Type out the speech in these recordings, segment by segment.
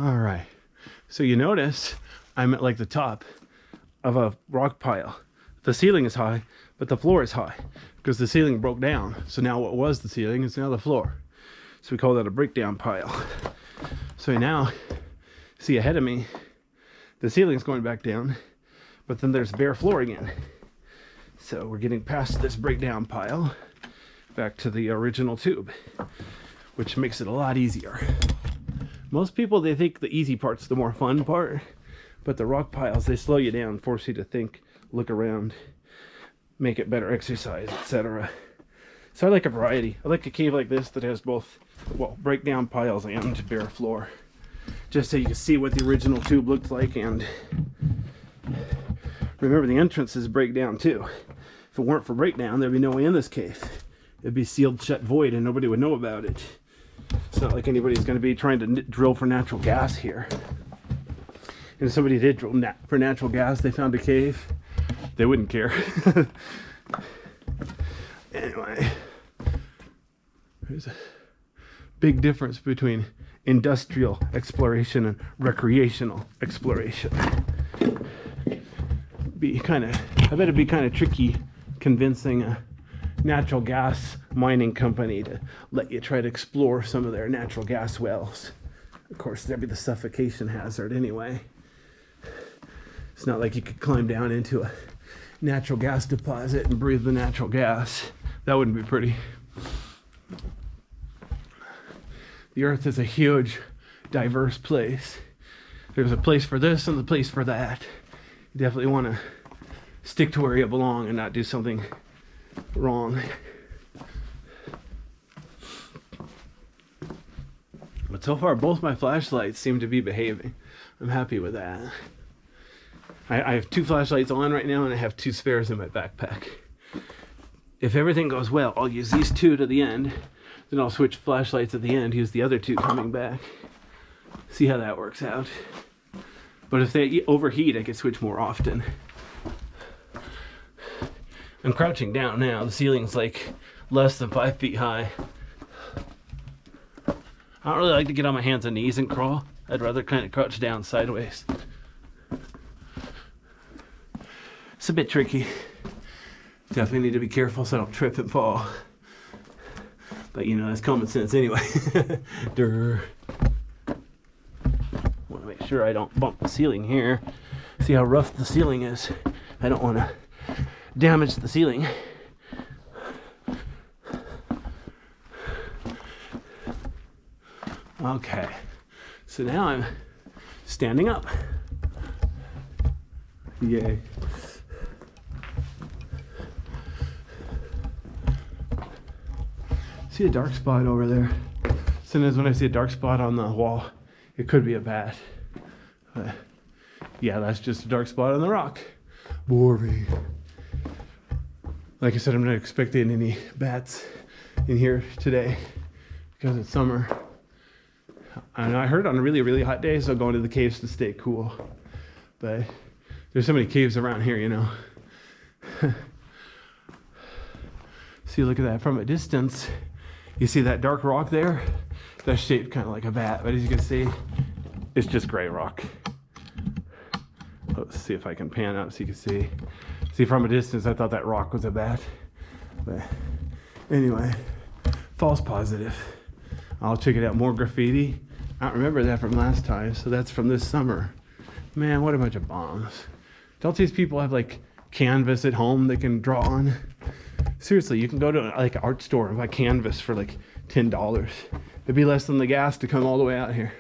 All right. So you notice I'm at like the top of a rock pile. The ceiling is high, but the floor is high because the ceiling broke down. So now what was the ceiling is now the floor. So we call that a breakdown pile. So now, see ahead of me, the ceiling's going back down, but then there's bare floor again. So we're getting past this breakdown pile back to the original tube, which makes it a lot easier. Most people, they think the easy part's the more fun part, but the rock piles, they slow you down, force you to think, look around, make it better exercise, etc. So I like a variety. I like a cave like this that has both, well, breakdown piles and bare floor, just so you can see what the original tube looked like. And remember, the entrances break down too. If it weren't for breakdown, there'd be no way in this cave. It'd be sealed shut void and nobody would know about it. It's not like anybody's going to be trying to drill for natural gas here. And if somebody did drill for natural gas, they found a cave, they wouldn't care. Anyway, there's a big difference between industrial exploration and recreational exploration. I bet it'd be kind of tricky convincing a natural gas mining company to let you try to explore some of their natural gas wells. Of course, there'd be the suffocation hazard anyway. It's not like you could climb down into a natural gas deposit and breathe the natural gas. That wouldn't be pretty. The earth is a huge, diverse place. There's a place for this and a place for that. You definitely want to stick to where you belong and not do something wrong. But so far, both my flashlights seem to be behaving. I'm happy with that. I have 2 flashlights on right now, and I have 2 spares in my backpack. If everything goes well, I'll use these 2 to the end. Then I'll switch flashlights at the end, use the other 2 coming back. See how that works out. But if they overheat, I can switch more often. I'm crouching down now. The ceiling's like less than 5 feet high. I don't really like to get on my hands and knees and crawl. I'd rather kind of crouch down sideways. It's a bit tricky. Definitely need to be careful so I don't trip and fall. But you know, that's common sense anyway. Durr. Want to make sure I don't bump the ceiling here. See how rough the ceiling is. I don't want to damage the ceiling. Okay, so now I'm standing up. Yay. See a dark spot over there. Sometimes when I see a dark spot on the wall, it could be a bat. But yeah, that's just a dark spot on the rock. Boring. Like I said, I'm not expecting any bats in here today because it's summer. And I heard on really, really hot days, I'll go into the caves to stay cool. But there's so many caves around here, you know. See, look at that from a distance. You see that dark rock there? That's shaped kind of like a bat, but as you can see, it's just gray rock. Let's see if I can pan out so you can see. See, from a distance, I thought that rock was a bat. But anyway, false positive. I'll check it out. More graffiti. I don't remember that from last time, so that's from this summer. Man, what a bunch of bombs. Don't these people have like canvas at home they can draw on? Seriously, you can go to like an art store and buy canvas for like $10. It'd be less than the gas to come all the way out here.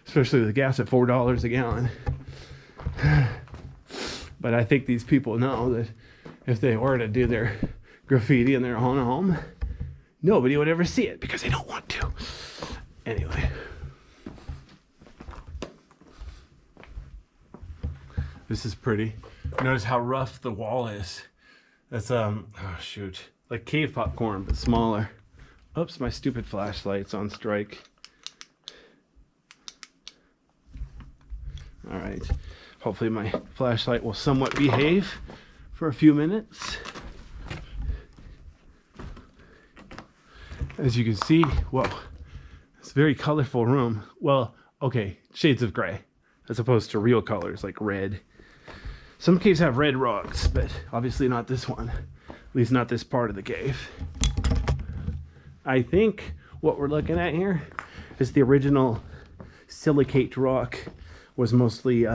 Especially the gas at $4 a gallon. But I think these people know that if they were to do their graffiti in their own home, nobody would ever see it because they don't want to. Anyway. This is pretty. Notice how rough the wall is. That's, oh shoot. Like cave popcorn, but smaller. Oops, my stupid flashlight's on strike. All right. Hopefully my flashlight will somewhat behave for a few minutes. As you can see, whoa, it's a very colorful room. Well, okay, shades of gray, as opposed to real colors like red. Some caves have red rocks, but obviously not this one. At least not this part of the cave. I think what we're looking at here is the original silicate rock was mostly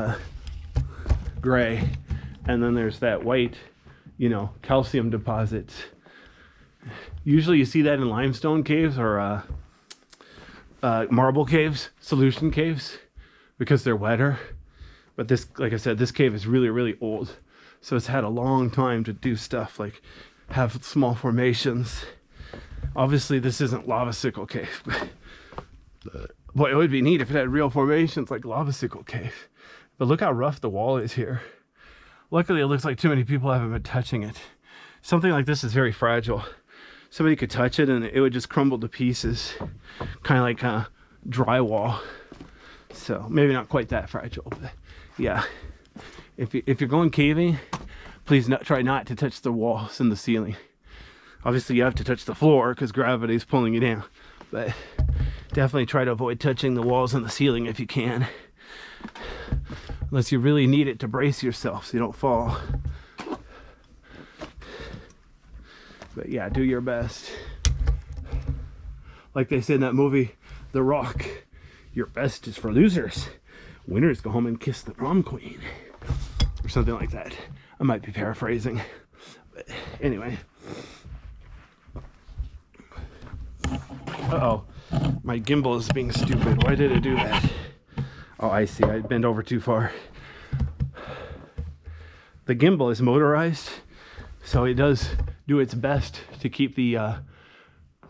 gray. And then there's that white, you know, calcium deposits. Usually you see that in limestone caves or marble caves, solution caves, because they're wetter. But this, like I said, this cave is really, really old. So it's had a long time to do stuff like have small formations. Obviously this isn't Lava Sickle Cave. Boy, it would be neat if it had real formations like Lava Sickle Cave. But look how rough the wall is here. Luckily it looks like too many people haven't been touching it. Something like this is very fragile. Somebody could touch it and it would just crumble to pieces. Kind of like drywall. So maybe not quite that fragile, but yeah, if you're going caving, please try not to touch the walls and the ceiling. Obviously you have to touch the floor because gravity is pulling you down, but definitely try to avoid touching the walls and the ceiling if you can, unless you really need it to brace yourself so you don't fall. But yeah, do your best. Like they said in that movie The Rock, your best is for losers. Winners go home and kiss the prom queen. Or something like that. I might be paraphrasing. But anyway. Uh-oh. My gimbal is being stupid. Why did it do that? Oh, I see. I bent over too far. The gimbal is motorized, so it does do its best to keep the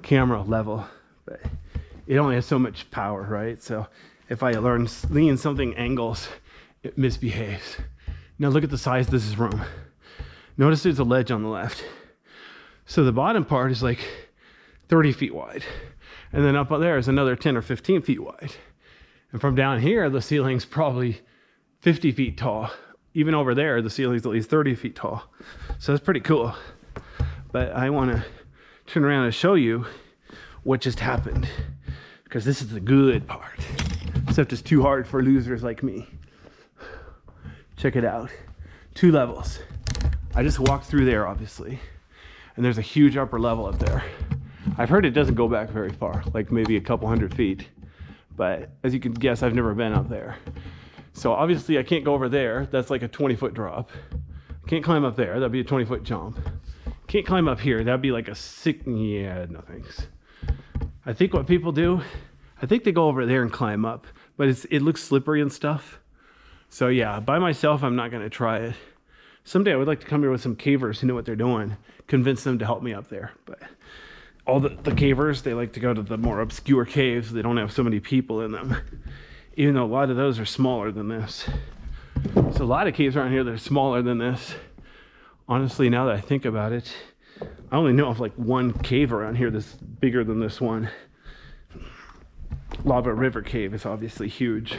camera level. But it only has so much power, right? So if I lean something angles, it misbehaves. Now look at the size of this room. Notice there's a ledge on the left. So the bottom part is like 30 feet wide. And then up there is another 10 or 15 feet wide. And from down here, the ceiling's probably 50 feet tall. Even over there, the ceiling's at least 30 feet tall. So that's pretty cool. But I want to turn around and show you what just happened, because this is the good part. Except it's too hard for losers like me. Check it out. 2 levels. I just walked through there, obviously. And there's a huge upper level up there. I've heard it doesn't go back very far, like maybe a couple hundred feet. But as you can guess, I've never been up there. So obviously I can't go over there. That's like a 20-foot drop. I can't climb up there. That'd be a 20-foot jump. Can't climb up here. That'd be like a yeah, no thanks. I think what people do, I think they go over there and climb up, but it looks slippery and stuff. So yeah, by myself, I'm not gonna try it. Someday I would like to come here with some cavers who know what they're doing, convince them to help me up there. But all the cavers, they like to go to the more obscure caves. They don't have so many people in them, even though a lot of those are smaller than this. So a lot of caves around here that are smaller than this. Honestly, now that I think about it, I only know of like one cave around here that's bigger than this one. Lava River Cave is obviously huge.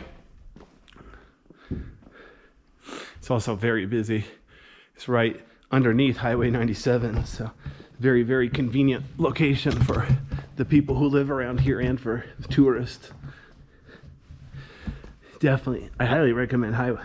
It's also very busy. It's right underneath Highway 97, so very, very convenient location for the people who live around here and for tourists. Definitely, I highly recommend Highway